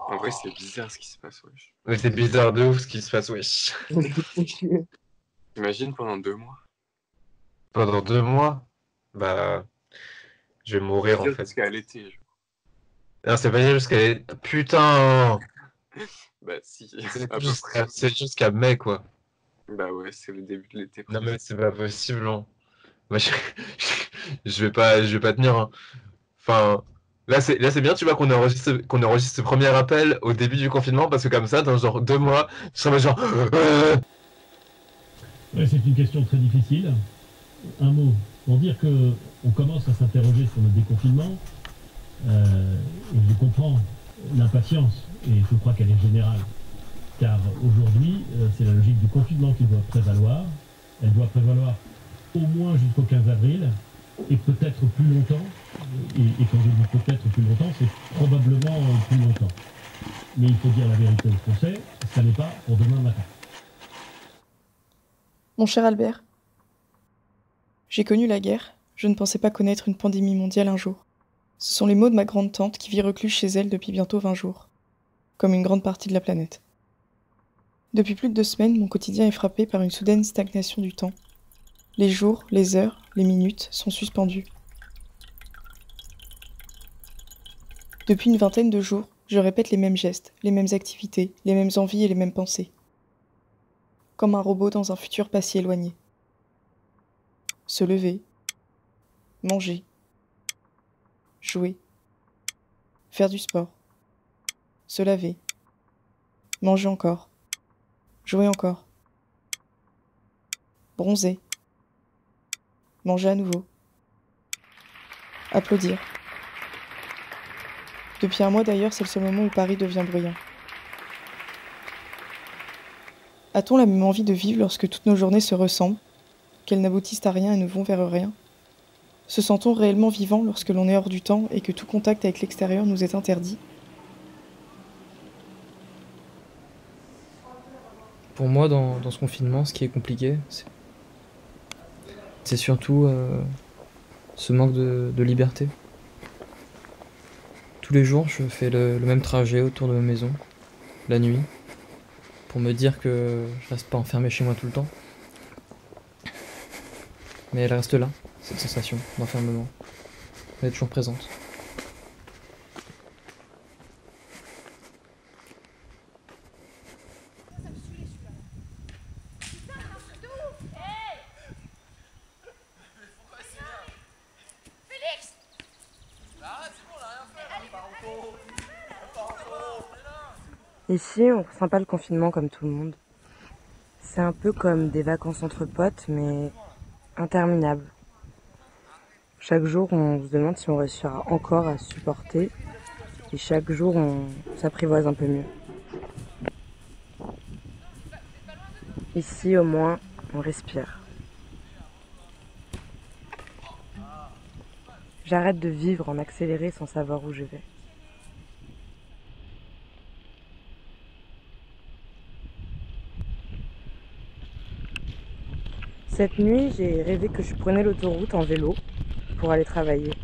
En vrai, c'est bizarre ce qui se passe, wesh. Mais c'est bizarre de ouf ce qui se passe, wesh. Imagine pendant 2 mois. Pendant 2 mois, bah, je vais On va mourir en dire fait. jusqu'à l'été. Non, c'est pas dire jusqu'à... Putain! Bah si, C'est à peu près. jusqu'à mai, quoi. Bah ouais, c'est le début de l'été Non, mais presque. c'est pas possible, non. Moi, je vais pas tenir, hein. Enfin, là, c'est bien, tu vois, qu'on enregistre ce premier appel au début du confinement, parce que comme ça, dans genre 2 mois, je serai genre... Ouais, c'est une question très difficile. Un mot pour dire que on commence à s'interroger sur le déconfinement. Et je comprends l'impatience et je crois qu'elle est générale. Car aujourd'hui, c'est la logique du confinement qui doit prévaloir. Elle doit prévaloir au moins jusqu'au 15 avril et peut-être plus longtemps. Et quand je dis peut-être plus longtemps, c'est probablement plus longtemps. Mais il faut dire la vérité aux Français, ça n'est pas pour demain matin. Mon cher Albert, j'ai connu la guerre, je ne pensais pas connaître une pandémie mondiale un jour. Ce sont les mots de ma grande-tante qui vit recluse chez elle depuis bientôt 20 jours, comme une grande partie de la planète. Depuis plus de 2 semaines, mon quotidien est frappé par une soudaine stagnation du temps. Les jours, les heures, les minutes sont suspendus. Depuis une vingtaine de jours, je répète les mêmes gestes, les mêmes activités, les mêmes envies et les mêmes pensées. Comme un robot dans un futur pas si éloigné. Se lever, manger, jouer, faire du sport, se laver, manger encore, jouer encore, bronzer, manger à nouveau, applaudir. Depuis un mois d'ailleurs, c'est le seul moment où Paris devient bruyant. A-t-on la même envie de vivre lorsque toutes nos journées se ressemblent, qu'elles n'aboutissent à rien et ne vont vers rien? Se sent-on réellement vivant lorsque l'on est hors du temps et que tout contact avec l'extérieur nous est interdit? Pour moi, dans ce confinement, ce qui est compliqué, c'est surtout ce manque de liberté. Tous les jours, je fais le même trajet autour de ma maison, la nuit, pour me dire que je reste pas enfermé chez moi tout le temps. Mais elle reste là, cette sensation d'enfermement. Elle est toujours présente. Ici, on ressent pas le confinement comme tout le monde. C'est un peu comme des vacances entre potes, mais interminables. Chaque jour, on se demande si on réussira encore à supporter, et chaque jour, on s'apprivoise un peu mieux. Ici, au moins, on respire. J'arrête de vivre en accéléré sans savoir où je vais. Cette nuit, j'ai rêvé que je prenais l'autoroute en vélo pour aller travailler.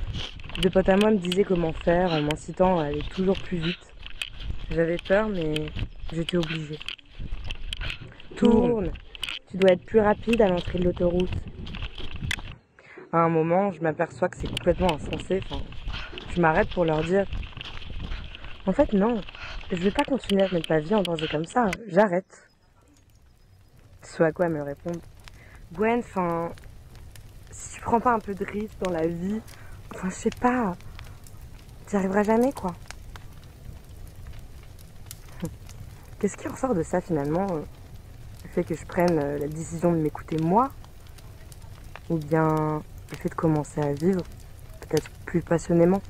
Deux potes à moi me disaient comment faire en m'incitant à aller toujours plus vite. J'avais peur, mais j'étais obligée. Tourne, tu dois être plus rapide à l'entrée de l'autoroute. À un moment, je m'aperçois que c'est complètement insensé. Je m'arrête pour leur dire en fait, non, je vais pas continuer à mettre ma vie en danger comme ça, j'arrête. Ce à quoi elles me répondent Gwen, si tu prends pas un peu de risque dans la vie, je sais pas, t'y arriveras jamais, quoi. Qu'est-ce qui ressort de ça, finalement Le fait que je prenne la décision de m'écouter moi, ou bien le fait de commencer à vivre, peut-être plus passionnément.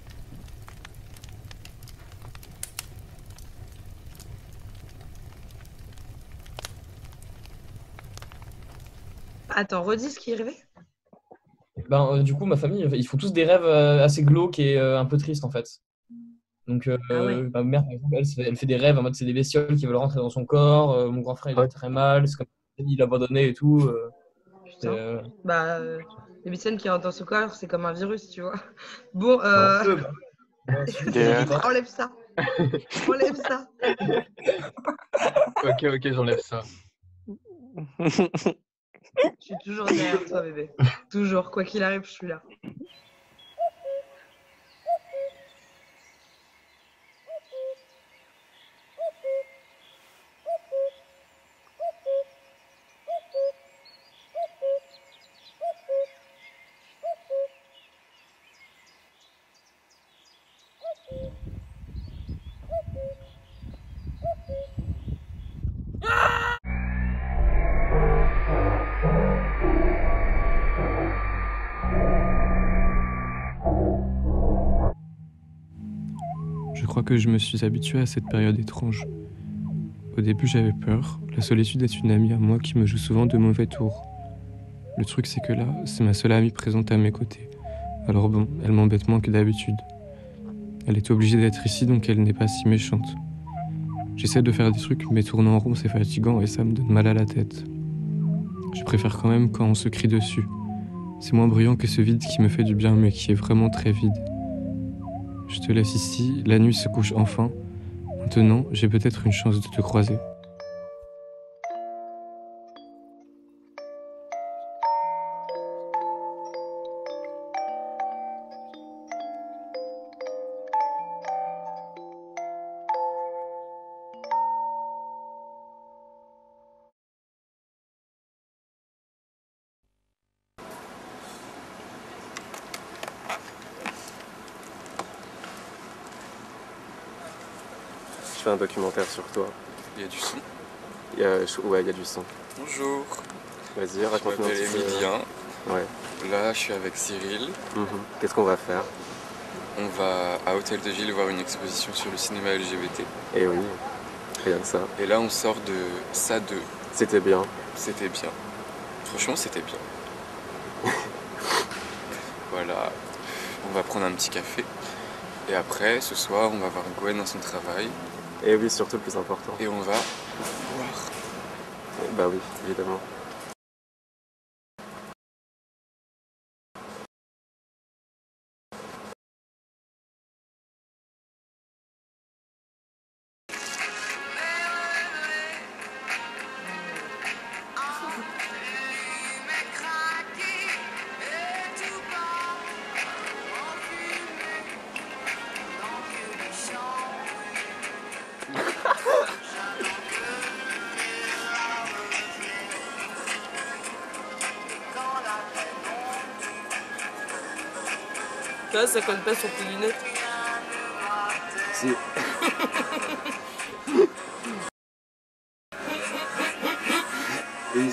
Attends, redis ce qui est arrivé. Du coup, ma famille, ils font tous des rêves assez glauques et un peu tristes en fait. Donc, Ah ouais. ma mère, par exemple, elle fait des rêves en mode c'est des bestioles qui veulent rentrer dans son corps. Mon grand frère, il va très mal. C'est comme il l'a abandonné et tout. C'est, Putain. Bah, les médecins qui rentrent dans ce corps, c'est comme un virus, tu vois. Bon, un peu, bah, ouais, il faut je sais qu'il pas. Psychiatre. enlève ça. Enlève ça. Ok, j'enlève ça. Je suis toujours derrière toi, bébé. Toujours, quoi qu'il arrive, je suis là. Je crois que je me suis habitué à cette période étrange. Au début, j'avais peur. La solitude est une amie à moi qui me joue souvent de mauvais tours. Le truc, c'est que là, c'est ma seule amie présente à mes côtés. Alors bon, elle m'embête moins que d'habitude. Elle est obligée d'être ici, donc elle n'est pas si méchante. J'essaie de faire des trucs, mais tourner en rond, c'est fatigant et ça me donne mal à la tête. Je préfère quand même quand on se crie dessus. C'est moins bruyant que ce vide qui me fait du bien, mais qui est vraiment très vide. Je te laisse ici, la nuit se couche enfin. Maintenant, j'ai peut-être une chance de te croiser. Je fais un documentaire sur toi. Il y a du son. Ouais, il y a du son. Bonjour. Vas-y, Je raconte-nous un m'appelle petit peu. Emilien. Ouais. Là, je suis avec Cyril. Qu'est-ce qu'on va faire? On va à Hôtel de Ville voir une exposition sur le cinéma LGBT. Eh oui, rien que ça. Et là, on sort de ça 2. C'était bien. C'était bien. Franchement, c'était bien. Voilà. On va prendre un petit café. Et après, ce soir, on va voir Gwen dans son travail. Et oui, surtout le plus important. Et on va boire. Bah oui, évidemment. Là, ça colle pas sur tes lunettes. Si. Oui.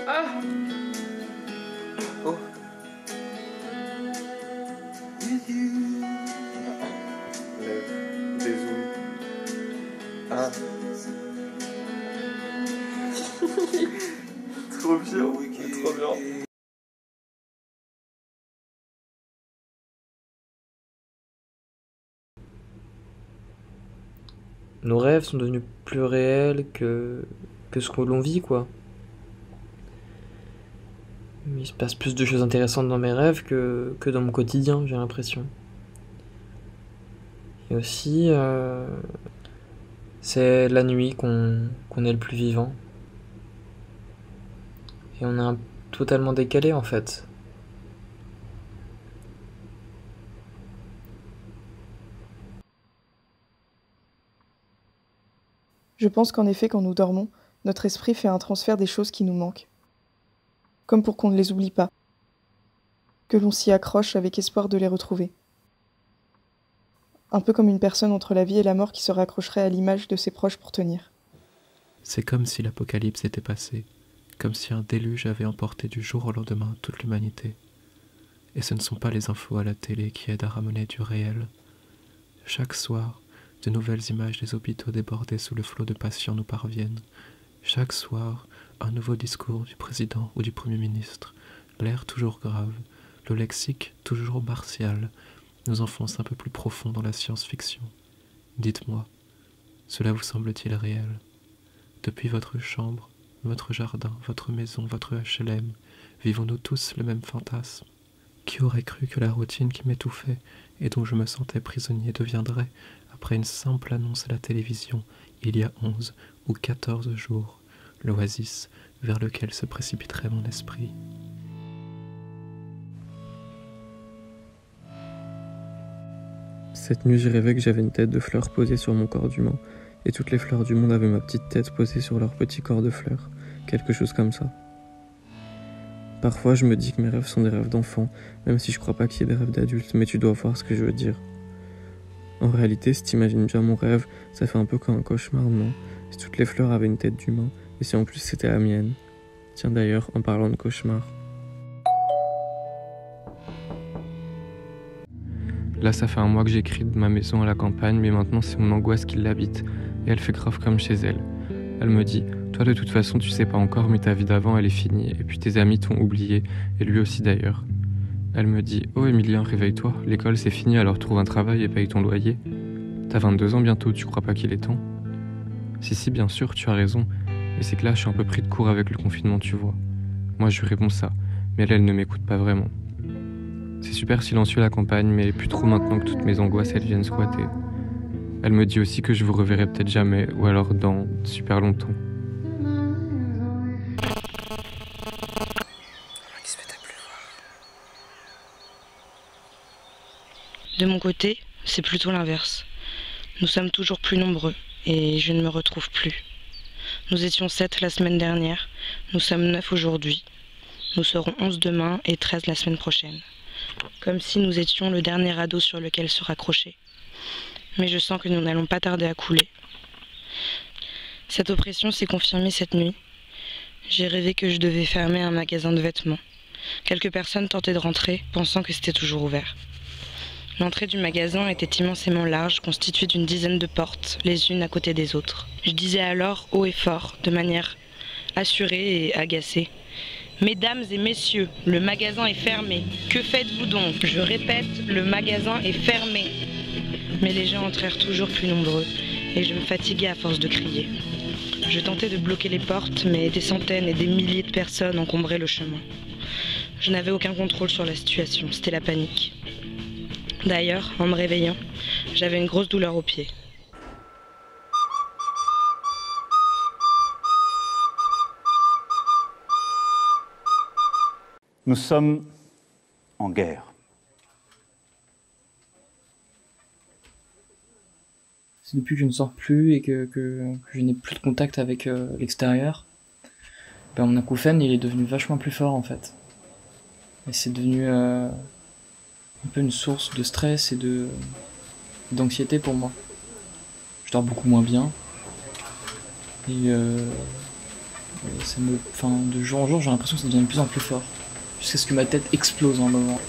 Ah! Oh. Des zooms. Ah. Trop bien, trop bien. Nos rêves sont devenus plus réels que ce que l'on vit, quoi. Il se passe plus de choses intéressantes dans mes rêves que dans mon quotidien, j'ai l'impression. Et aussi, c'est la nuit qu'on est le plus vivant. Et on est totalement décalé, en fait. Je pense qu'en effet, quand nous dormons, notre esprit fait un transfert des choses qui nous manquent. Comme pour qu'on ne les oublie pas. Que l'on s'y accroche avec espoir de les retrouver. Un peu comme une personne entre la vie et la mort qui se raccrocherait à l'image de ses proches pour tenir. C'est comme si l'apocalypse était passé, comme si un déluge avait emporté du jour au lendemain toute l'humanité. Et ce ne sont pas les infos à la télé qui aident à ramener du réel. Chaque soir, de nouvelles images des hôpitaux débordés sous le flot de patients nous parviennent. Chaque soir, un nouveau discours du président ou du Premier ministre, l'air toujours grave, le lexique toujours martial, nous enfonce un peu plus profond dans la science-fiction. Dites-moi, cela vous semble-t-il réel? Depuis votre chambre, votre jardin, votre maison, votre HLM, vivons-nous tous le même fantasme? Qui aurait cru que la routine qui m'étouffait et dont je me sentais prisonnier deviendrait, après une simple annonce à la télévision, il y a 11 ou 14 jours, l'oasis vers lequel se précipiterait mon esprit? Cette nuit, j'ai rêvé que j'avais une tête de fleur posée sur mon corps d'humain, et toutes les fleurs du monde avaient ma petite tête posée sur leur petit corps de fleurs, quelque chose comme ça. Parfois, je me dis que mes rêves sont des rêves d'enfants, même si je crois pas qu'il y ait des rêves d'adultes, mais tu dois voir ce que je veux dire. En réalité, si t'imagines bien mon rêve, ça fait un peu comme un cauchemar, non? Si toutes les fleurs avaient une tête d'humain, et si en plus c'était la mienne. Tiens d'ailleurs, en parlant de cauchemar. Là, ça fait un mois que j'écris de ma maison à la campagne, mais maintenant c'est mon angoisse qui l'habite, et elle fait grave comme chez elle. Elle me dit, toi de toute façon tu sais pas encore, mais ta vie d'avant elle est finie, et puis tes amis t'ont oublié, et lui aussi d'ailleurs. Elle me dit, oh Emilien, réveille-toi, l'école c'est fini, alors trouve un travail et paye ton loyer. T'as 22 ans bientôt, tu crois pas qu'il est temps? Si, bien sûr, tu as raison, mais c'est que là je suis un peu pris de court avec le confinement, tu vois. Moi je lui réponds ça, mais elle ne m'écoute pas vraiment. C'est super silencieux la campagne, mais plus trop maintenant que toutes mes angoisses elles viennent squatter. Elle me dit aussi que je vous reverrai peut-être jamais, ou alors dans super longtemps. De mon côté, c'est plutôt l'inverse. Nous sommes toujours plus nombreux, et je ne me retrouve plus. Nous étions 7 la semaine dernière, nous sommes 9 aujourd'hui. Nous serons 11 demain et 13 la semaine prochaine. Comme si nous étions le dernier radeau sur lequel se raccrocher. Mais je sens que nous n'allons pas tarder à couler. Cette oppression s'est confirmée cette nuit. J'ai rêvé que je devais fermer un magasin de vêtements. Quelques personnes tentaient de rentrer, pensant que c'était toujours ouvert. L'entrée du magasin était immensément large, constituée d'une dizaine de portes, les unes à côté des autres. Je disais alors haut et fort, de manière assurée et agacée: Mesdames et messieurs, le magasin est fermé. Que faites-vous donc? Je répète, le magasin est fermé. Mais les gens entrèrent toujours plus nombreux, et je me fatiguais à force de crier. Je tentais de bloquer les portes, mais des centaines et des milliers de personnes encombraient le chemin. Je n'avais aucun contrôle sur la situation, c'était la panique. D'ailleurs, en me réveillant, j'avais une grosse douleur au pied. Nous sommes en guerre. C'est depuis que je ne sors plus et que je n'ai plus de contact avec l'extérieur, mon acouphène il est devenu vachement plus fort en fait. Et c'est devenu un peu une source de stress et d'anxiété pour moi. Je dors beaucoup moins bien. Et ça de jour en jour, j'ai l'impression que ça devient de plus en plus fort. Jusqu'à ce que ma tête explose en moment.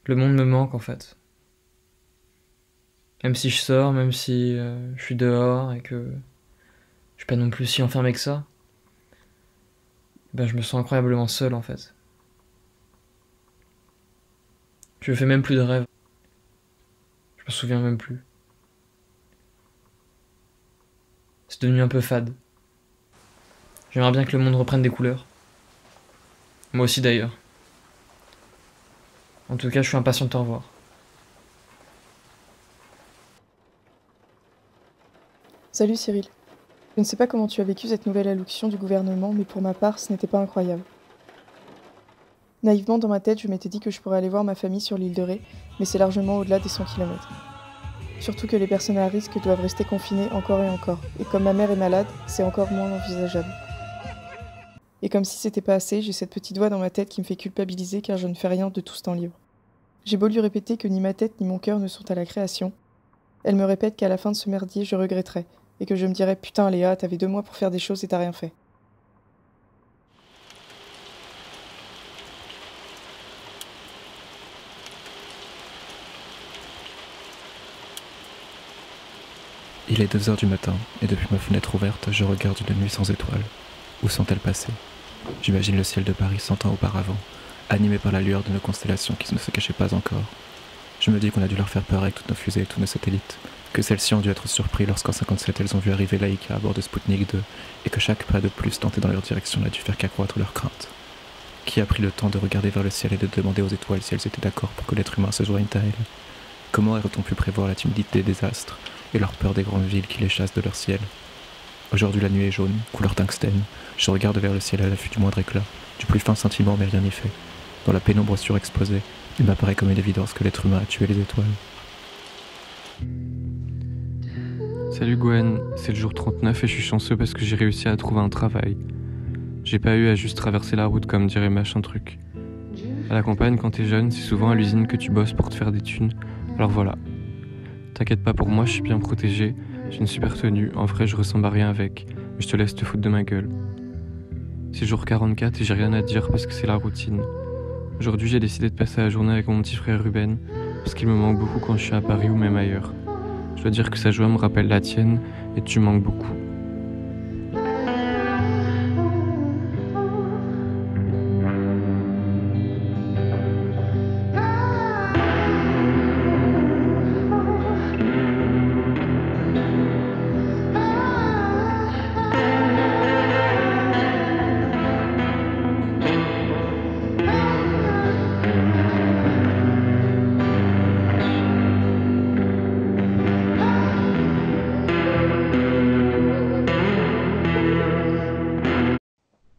Le monde me manque en fait. Même si je sors, même si je suis dehors et que je suis pas non plus si enfermé que ça, je me sens incroyablement seul en fait. Je fais même plus de rêves. Je me souviens même plus. C'est devenu un peu fade. J'aimerais bien que le monde reprenne des couleurs. Moi aussi d'ailleurs. En tout cas, je suis impatient de te revoir. Salut Cyril. Je ne sais pas comment tu as vécu cette nouvelle allocution du gouvernement, mais pour ma part, ce n'était pas incroyable. Naïvement, dans ma tête, je m'étais dit que je pourrais aller voir ma famille sur l'île de Ré, mais c'est largement au-delà des 100 km. Surtout que les personnes à risque doivent rester confinées encore et encore, et comme ma mère est malade, c'est encore moins envisageable. Et comme si c'était pas assez, j'ai cette petite voix dans ma tête qui me fait culpabiliser car je ne fais rien de tout ce temps libre. J'ai beau lui répéter que ni ma tête ni mon cœur ne sont à la création. Elle me répète qu'à la fin de ce merdier, je regretterai, et que je me dirai « Putain Léa, t'avais 2 mois pour faire des choses et t'as rien fait ». Il est 2h du matin, et depuis ma fenêtre ouverte, je regarde une nuit sans étoiles. Où sont-elles passées? J'imagine le ciel de Paris 100 ans auparavant, animé par la lueur de nos constellations qui ne se cachaient pas encore. Je me dis qu'on a dû leur faire peur avec toutes nos fusées et tous nos satellites, que celles-ci ont dû être surpris lorsqu'en 57 elles ont vu arriver Laika à bord de Sputnik 2, et que chaque pas de plus tenté dans leur direction n'a dû faire qu'accroître leur crainte. Qui a pris le temps de regarder vers le ciel et de demander aux étoiles si elles étaient d'accord pour que l'être humain se joigne à elles? Comment aurait-on pu prévoir la timidité des astres et leur peur des grandes villes qui les chassent de leur ciel? Aujourd'hui la nuit est jaune, couleur tungstène, je regarde vers le ciel à l'affût du moindre éclat, du plus fin scintillement mais rien n'y fait. Dans la pénombre surexposée, il m'apparaît comme une évidence que l'être humain a tué les étoiles. Salut Gwen, c'est le jour 39 et je suis chanceux parce que j'ai réussi à trouver un travail. J'ai pas eu à juste traverser la route comme dirait machin truc. À la campagne, quand t'es jeune, c'est souvent à l'usine que tu bosses pour te faire des thunes, alors voilà. T'inquiète pas pour moi, je suis bien protégé, j'ai une super tenue, en vrai je ressemble à rien avec, mais je te laisse te foutre de ma gueule. C'est jour 44 et j'ai rien à dire parce que c'est la routine. Aujourd'hui j'ai décidé de passer la journée avec mon petit frère Ruben, parce qu'il me manque beaucoup quand je suis à Paris ou même ailleurs. Je dois dire que sa joie me rappelle la tienne et tu manques beaucoup.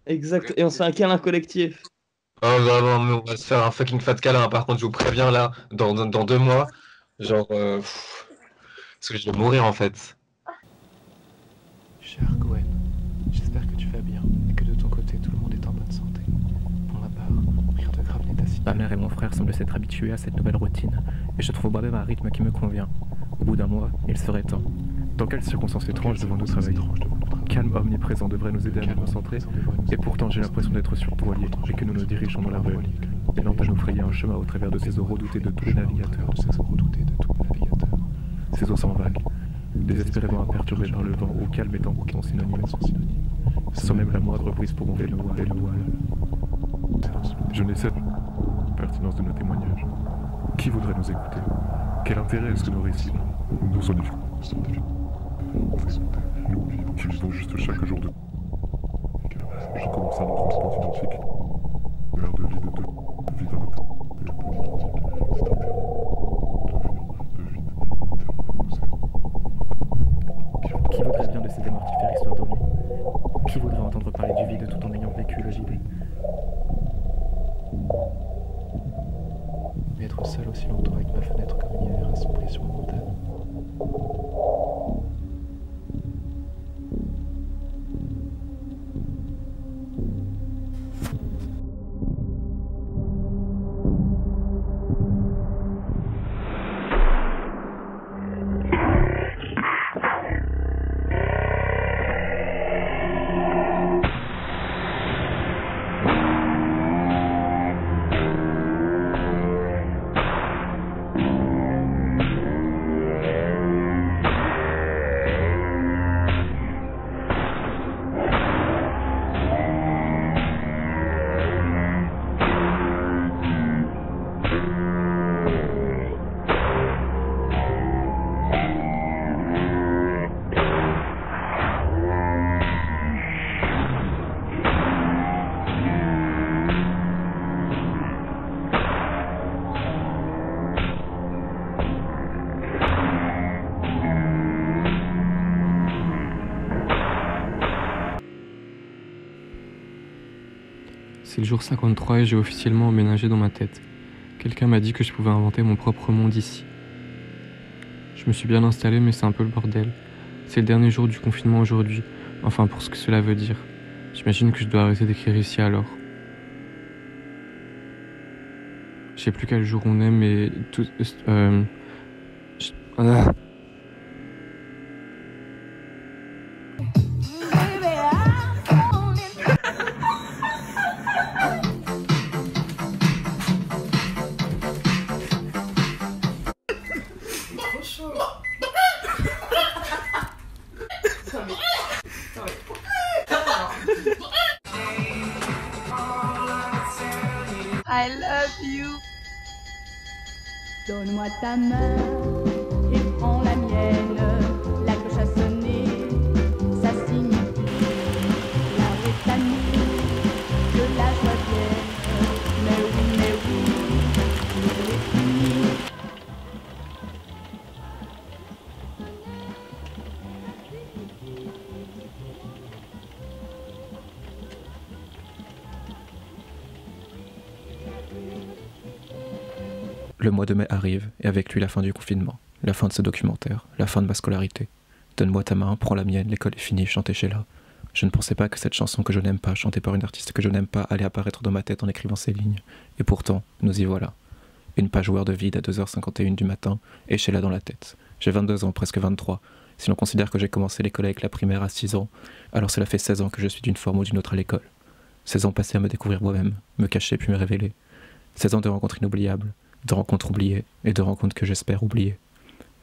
Exact, et on se fait un câlin collectif. Oh vraiment, mais on va se faire un fucking fat câlin. Par contre, je vous préviens là, dans 2 mois, genre, parce que je vais mourir en fait. Cher Gwen, j'espère que tu vas bien et que de ton côté tout le monde est en bonne santé. Pour ma part, rien de grave n'est à signaler. Ma mère et mon frère semblent s'être habitués à cette nouvelle routine et je trouve moi-même un rythme qui me convient. Au bout d'un mois, il serait temps. Dans quelles circonstances étranges devons-nous travailler? Calme omniprésent devrait nous aider à nous concentrer, et pourtant j'ai l'impression d'être survoilié et que nous nous dirigeons dans l'aveugle, mêlant à nous frayer un chemin au travers de ces eaux redoutées de tous les navigateurs. Ces eaux sans vagues, désespérément imperturbées par le vent, où calme et tangout sont synonymes, sans même la moindre brise pour gonfler le voile. Je n'ai cette pertinence de nos témoignages. Qui voudrait nous écouter? Quel intérêt est-ce que nos récits nous sont scientifiques? Nous qui vivons juste chaque jour de... Je commence à notre point identique. L'heure de vie de deux. Vie d'un Qui voudrait bien de ces mortifères histoires d'ennui? Qui voudrait entendre parler du vide tout en ayant vécu le vide? Mais être seul aussi longtemps avec ma fenêtre comme un univers assombri sur une montagne. C'est le jour 53 et j'ai officiellement emménagé dans ma tête. Quelqu'un m'a dit que je pouvais inventer mon propre monde ici. Je me suis bien installé mais c'est un peu le bordel. C'est le dernier jour du confinement aujourd'hui, enfin pour ce que cela veut dire. J'imagine que je dois arrêter d'écrire ici alors. Je sais plus quel jour on est mais tout... I love you. Donne-moi ta main et prends la mienne. La cloche a sonné, ça signifie la rétamie, que la joie vienne. Mais oui, il est fini. Le mois de mai arrive, et avec lui la fin du confinement, la fin de ce documentaire, la fin de ma scolarité. Donne-moi ta main, prends la mienne, l'école est finie, chantez Sheila. Je ne pensais pas que cette chanson que je n'aime pas, chantée par une artiste que je n'aime pas, allait apparaître dans ma tête en écrivant ces lignes. Et pourtant, nous y voilà. Une page Word vide à 2h51 du matin, et Sheila dans la tête. J'ai 22 ans, presque 23. Si l'on considère que j'ai commencé l'école avec la primaire à 6 ans, alors cela fait 16 ans que je suis d'une forme ou d'une autre à l'école. 16 ans passés à me découvrir moi-même, me cacher puis me révéler. 16 ans de rencontres inoubliables, de rencontres oubliées et de rencontres que j'espère oublier.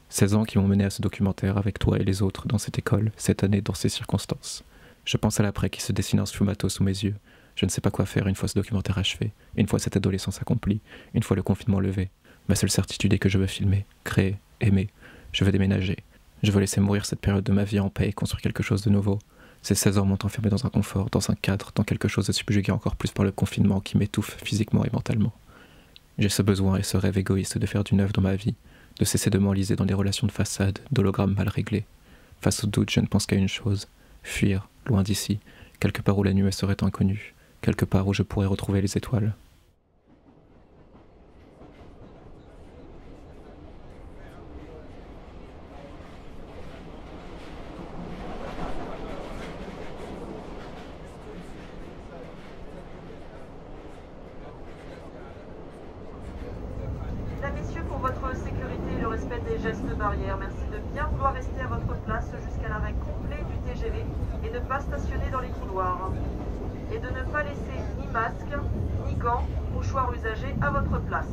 16 ans qui m'ont mené à ce documentaire avec toi et les autres dans cette école, cette année, dans ces circonstances. Je pense à l'après qui se dessine en sfumato sous mes yeux. Je ne sais pas quoi faire une fois ce documentaire achevé, une fois cette adolescence accomplie, une fois le confinement levé. Ma seule certitude est que je veux filmer, créer, aimer. Je veux déménager. Je veux laisser mourir cette période de ma vie en paix et construire quelque chose de nouveau. Ces 16 ans m'ont enfermé dans un confort, dans un cadre, dans quelque chose de subjugué encore plus par le confinement qui m'étouffe physiquement et mentalement. J'ai ce besoin et ce rêve égoïste de faire du neuf dans ma vie, de cesser de m'enliser dans des relations de façade, d'hologrammes mal réglés. Face au doute, je ne pense qu'à une chose, fuir, loin d'ici, quelque part où la nuit me serait inconnue, quelque part où je pourrais retrouver les étoiles. Des gestes barrières. Merci de bien vouloir rester à votre place jusqu'à l'arrêt complet du TGV et de ne pas stationner dans les couloirs. Et de ne pas laisser ni masque, ni gants, mouchoirs usagés à votre place.